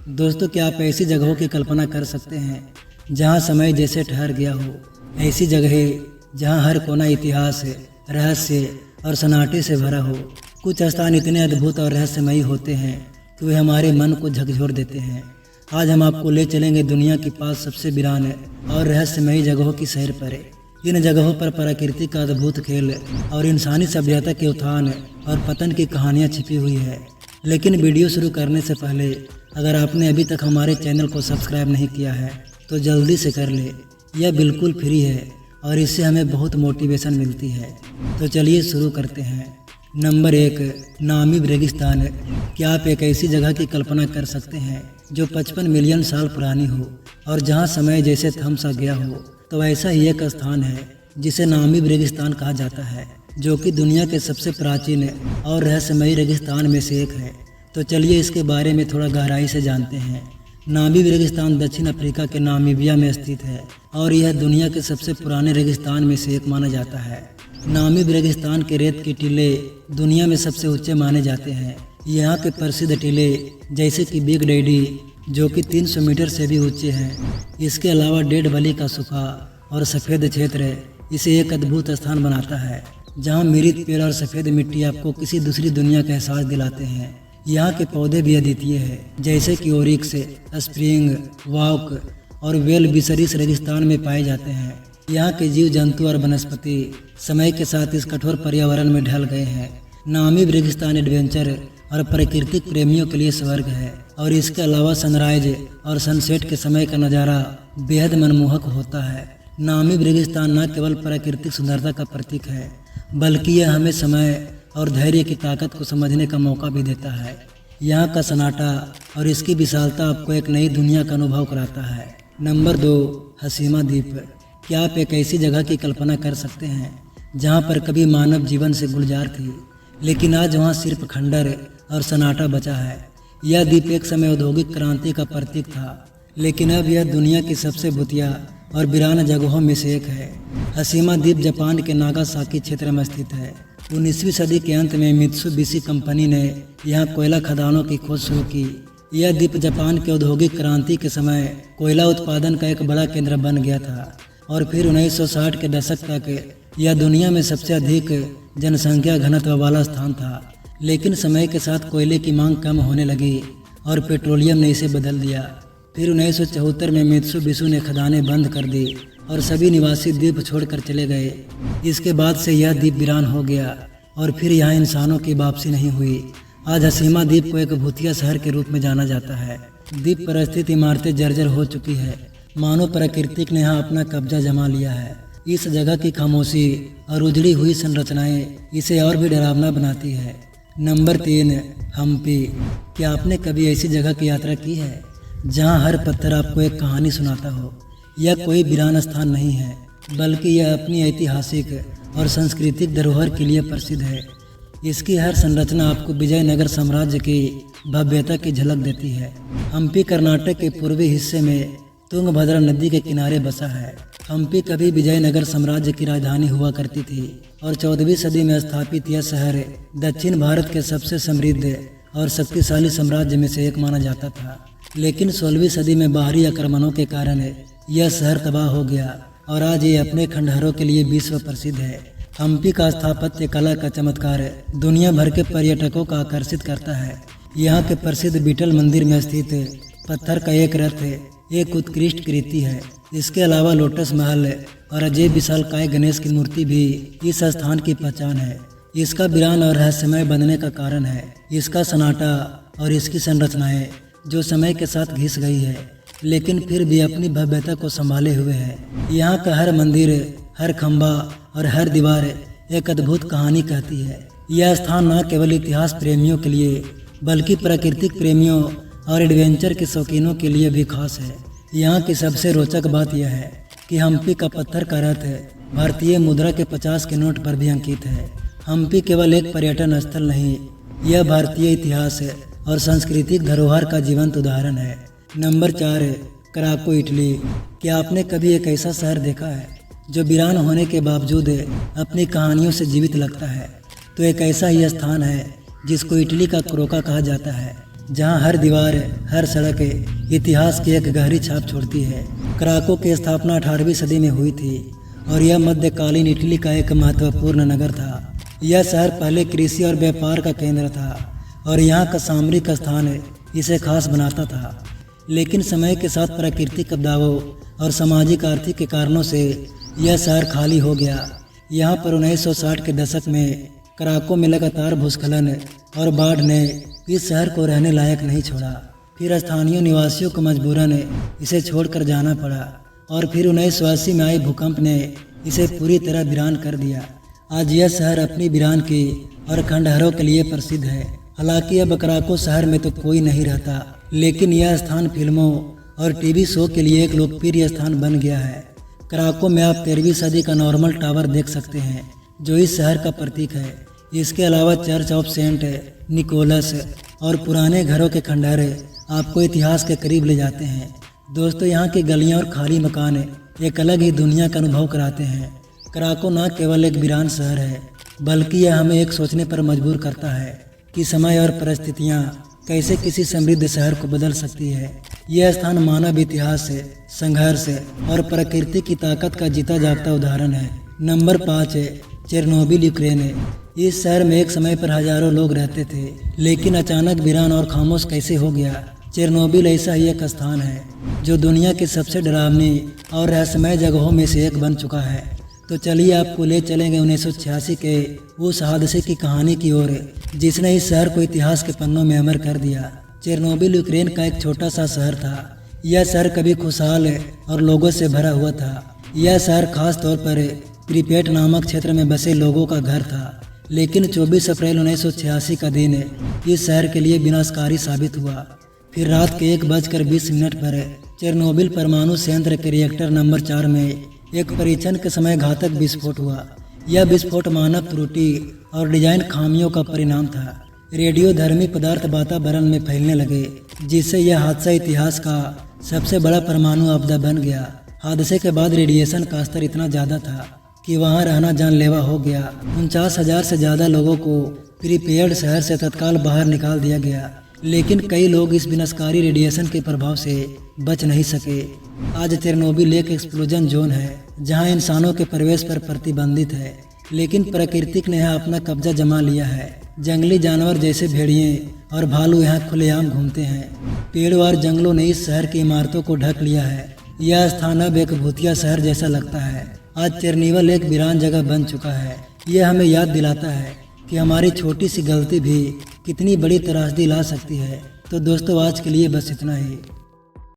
दोस्तों, क्या आप ऐसी जगहों की कल्पना कर सकते हैं जहां समय जैसे ठहर गया हो? ऐसी जगहें जहां हर कोना इतिहास, रहस्य और सन्नाटे से भरा हो। कुछ स्थान इतने अद्भुत और रहस्यमयी होते हैं कि वे हमारे मन को झकझोर देते हैं। आज हम आपको ले चलेंगे दुनिया की 5 सबसे वीरान और रहस्यमयी जगहों की सैर पर। इन जगहों पर प्रकृति का अद्भुत खेल और इंसानी सभ्यता के उत्थान और पतन की कहानियाँ छिपी हुई है। लेकिन वीडियो शुरू करने से पहले अगर आपने अभी तक हमारे चैनल को सब्सक्राइब नहीं किया है तो जल्दी से कर ले। यह बिल्कुल फ्री है और इससे हमें बहुत मोटिवेशन मिलती है। तो चलिए शुरू करते हैं। नंबर 1, नामीब रेगिस्तान। क्या आप एक ऐसी जगह की कल्पना कर सकते हैं जो 55 मिलियन साल पुरानी हो और जहां समय जैसे थम सा गया हो? तो ऐसा ही एक स्थान है जिसे नामीब रेगिस्तान कहा जाता है, जो कि दुनिया के सबसे प्राचीन और रहस्यमयी रेगिस्तान में से एक है। तो चलिए इसके बारे में थोड़ा गहराई से जानते हैं। नामीब रेगिस्तान दक्षिण अफ्रीका के नामीबिया में स्थित है और यह दुनिया के सबसे पुराने रेगिस्तान में से एक माना जाता है। नामीब रेगिस्तान के रेत के टीले दुनिया में सबसे ऊंचे माने जाते हैं। यहाँ के प्रसिद्ध टीले जैसे कि बिग डैडी, जो कि 300 मीटर से भी ऊंचे हैं। इसके अलावा डेड वैली का सूखा और सफ़ेद क्षेत्र इसे एक अद्भुत स्थान बनाता है, जहाँ मृत पेड़ और सफ़ेद मिट्टी आपको किसी दूसरी दुनिया का एहसास दिलाते हैं। यहाँ के पौधे भी अद्वितीय हैं, जैसे कि ओरिक्स, स्प्रिंग वॉक और वेल बिसरिस रेगिस्तान में पाए जाते हैं। यहाँ के जीव जंतु और वनस्पति समय के साथ इस कठोर पर्यावरण में ढल गए हैं। नामीब रेगिस्तान एडवेंचर और प्राकृतिक प्रेमियों के लिए स्वर्ग है और इसके अलावा सनराइज और सनसेट के समय का नज़ारा बेहद मनमोहक होता है। नामीब रेगिस्तान न केवल प्राकृतिक सुंदरता का प्रतीक है, बल्कि यह हमें समय और धैर्य की ताकत को समझने का मौका भी देता है। यहाँ का सन्नाटा और इसकी विशालता आपको एक नई दुनिया का अनुभव कराता है। नंबर 2, हसीमा द्वीप। क्या आप एक ऐसी जगह की कल्पना कर सकते हैं जहाँ पर कभी मानव जीवन से गुलजार थी, लेकिन आज वहाँ सिर्फ खंडर और सन्नाटा बचा है? यह द्वीप एक समय औद्योगिक क्रांति का प्रतीक था, लेकिन अब यह दुनिया की सबसे भूतिया और वीरान जगहों में से एक है। हसीमा द्वीप जापान के नागासाकी क्षेत्र में स्थित है। 19वीं सदी के अंत में मित्सुबिशी कंपनी ने यहाँ कोयला खदानों की खोज शुरू की। यह द्वीप जापान के औद्योगिक क्रांति के समय कोयला उत्पादन का एक बड़ा केंद्र बन गया था और फिर 1960 के दशक तक यह दुनिया में सबसे अधिक जनसंख्या घनत्व वाला स्थान था। लेकिन समय के साथ कोयले की मांग कम होने लगी और पेट्रोलियम ने इसे बदल दिया। फिर 1974 में मित्सुबिशी ने खदानें बंद कर दी और सभी निवासी द्वीप छोड़कर चले गए। इसके बाद से यह द्वीप वीरान हो गया और फिर यहाँ इंसानों की वापसी नहीं हुई। आज हसीमा द्वीप को एक भूतिया शहर के रूप में जाना जाता है। द्वीप पर स्थित इमारतें जर्जर हो चुकी है, मानो प्रकृति ने यहाँ अपना कब्जा जमा लिया है। इस जगह की खामोशी और उजड़ी हुई संरचनाएं इसे और भी डरावना बनाती है। नंबर 3, हम्पी। क्या आपने कभी ऐसी जगह की यात्रा की है जहाँ हर पत्थर आपको एक कहानी सुनाता हो? यह कोई वीरान स्थान नहीं है, बल्कि यह अपनी ऐतिहासिक और सांस्कृतिक धरोहर के लिए प्रसिद्ध है। इसकी हर संरचना आपको विजयनगर साम्राज्य की भव्यता की झलक देती है। हम्पी कर्नाटक के पूर्वी हिस्से में तुंगभद्रा नदी के किनारे बसा है। हम्पी कभी विजयनगर साम्राज्य की राजधानी हुआ करती थी और 14वीं सदी में स्थापित यह शहर दक्षिण भारत के सबसे समृद्ध और शक्तिशाली साम्राज्य में से एक माना जाता था। लेकिन 16वीं सदी में बाहरी आक्रमणों के कारण यह शहर तबाह हो गया और आज ये अपने खंडहरों के लिए विश्व प्रसिद्ध है। हम्पी का स्थापत्य कला का चमत्कार दुनिया भर के पर्यटकों का आकर्षित करता है। यहाँ के प्रसिद्ध बीटल मंदिर में स्थित पत्थर का एक रथ एक उत्कृष्ट कृति है। इसके अलावा लोटस महल और अजय विशालकाय गणेश की मूर्ति भी इस स्थान की पहचान है। इसका वीरान और रहस्यमय बनने का कारण है इसका सन्नाटा और इसकी संरचनाएं, जो समय के साथ घिस गई है लेकिन फिर भी अपनी भव्यता को संभाले हुए है। यहाँ का हर मंदिर, हर खंभा और हर दीवार एक अद्भुत कहानी कहती है। यह स्थान न केवल इतिहास प्रेमियों के लिए बल्कि प्राकृतिक प्रेमियों और एडवेंचर के शौकीनों के लिए भी खास है। यहाँ की सबसे रोचक बात यह है कि हम्पी का पत्थर का रथ भारतीय मुद्रा के 50 के नोट पर भी अंकित है। हम्पी केवल एक पर्यटन स्थल नहीं, यह भारतीय इतिहास और सांस्कृतिक धरोहर का जीवंत उदाहरण है। नंबर 4, कराको, इटली। क्या आपने कभी एक ऐसा शहर देखा है जो वीरान होने के बावजूद अपनी कहानियों से जीवित लगता है? तो एक ऐसा ही स्थान है जिसको इटली का क्रोका कहा जाता है। जहां हर दीवार, हर सड़क इतिहास की एक गहरी छाप छोड़ती है। कराको की स्थापना 18वीं सदी में हुई थी और यह मध्यकालीन इटली का एक महत्वपूर्ण नगर था। यह शहर पहले कृषि और व्यापार का केंद्र था और यहाँ का सामरिक स्थान इसे खास बनाता था। लेकिन समय के साथ प्राकृतिक आपदाओं और सामाजिक आर्थिक के कारणों से यह शहर खाली हो गया। यहाँ पर 1960 के दशक में कराको में लगातार भूस्खलन और बाढ़ ने इस शहर को रहने लायक नहीं छोड़ा। फिर स्थानीय निवासियों को मजबूरन इसे छोड़कर जाना पड़ा और फिर 1980 में आए भूकंप ने इसे पूरी तरह वीरान कर दिया। आज यह शहर अपनी वीरान की और खंडहरों के लिए प्रसिद्ध है। हालांकि अब कराको शहर में तो कोई नहीं रहता, लेकिन यह स्थान फिल्मों और टीवी शो के लिए एक लोकप्रिय स्थान बन गया है। कराको में आप 13वीं सदी का नॉर्मल टावर देख सकते हैं, जो इस शहर का प्रतीक है। इसके अलावा चर्च ऑफ सेंट निकोलस और पुराने घरों के खंडहर आपको इतिहास के करीब ले जाते हैं। दोस्तों, यहाँ की गलियाँ और खाली मकान एक अलग ही दुनिया का अनुभव कराते हैं। कराको न केवल एक वीरान शहर है, बल्कि यह हमें एक सोचने पर मजबूर करता है कि समय और परिस्थितियाँ कैसे किसी समृद्ध शहर को बदल सकती है। यह स्थान मानव इतिहास, संघर्ष और प्रकृति की ताकत का जीता जागता उदाहरण है। नंबर 5 है चेरनोबिल, यूक्रेन। इस शहर में एक समय पर हजारों लोग रहते थे, लेकिन अचानक वीरान और खामोश कैसे हो गया। चेरनोबिल ऐसा ही एक स्थान है जो दुनिया की सबसे डरावनी और रहस्यमय जगहों में से एक बन चुका है। तो चलिए आपको ले चलेंगे 1986 के उस हादसे की कहानी की ओर, जिसने इस शहर को इतिहास के पन्नों में अमर कर दिया। चेरनोबिल यूक्रेन का एक छोटा सा शहर था। यह शहर कभी खुशहाल और लोगों से भरा हुआ था। यह शहर खास तौर पर प्रीपेड नामक क्षेत्र में बसे लोगों का घर था। लेकिन 24 अप्रैल 1986 का दिन इस शहर के लिए विनाशकारी साबित हुआ। फिर रात के 1:20 पर चेरनोबिल परमाणु संयंत्र के रिएक्टर नंबर 4 में एक परीक्षण के समय घातक विस्फोट हुआ। यह विस्फोट मानव त्रुटि और डिजाइन खामियों का परिणाम था। रेडियोधर्मी पदार्थ वातावरण में फैलने लगे, जिससे यह हादसा इतिहास का सबसे बड़ा परमाणु आपदा बन गया। हादसे के बाद रेडिएशन का स्तर इतना ज़्यादा था कि वहां रहना जानलेवा हो गया। 49,000 से ज़्यादा लोगों को प्रीपेड शहर से तत्काल बाहर निकाल दिया गया, लेकिन कई लोग इस विनाशकारी रेडिएशन के प्रभाव से बच नहीं सके। आज चेरनोबिल एक एक्सप्लोजन जोन है, जहां इंसानों के प्रवेश पर प्रतिबंधित है, लेकिन प्रकृति ने यहाँ अपना कब्जा जमा लिया है। जंगली जानवर जैसे भेड़िए और भालू यहाँ खुलेआम घूमते हैं। पेड़ और जंगलों ने इस शहर की इमारतों को ढक लिया है। यह स्थान अब एक भूतिया शहर जैसा लगता है। आज चेरनोबिल एक वीरान जगह बन चुका है। यह हमें याद दिलाता है कि हमारी छोटी सी गलती भी कितनी बड़ी त्रासदी ला सकती है। तो दोस्तों, आज के लिए बस इतना ही।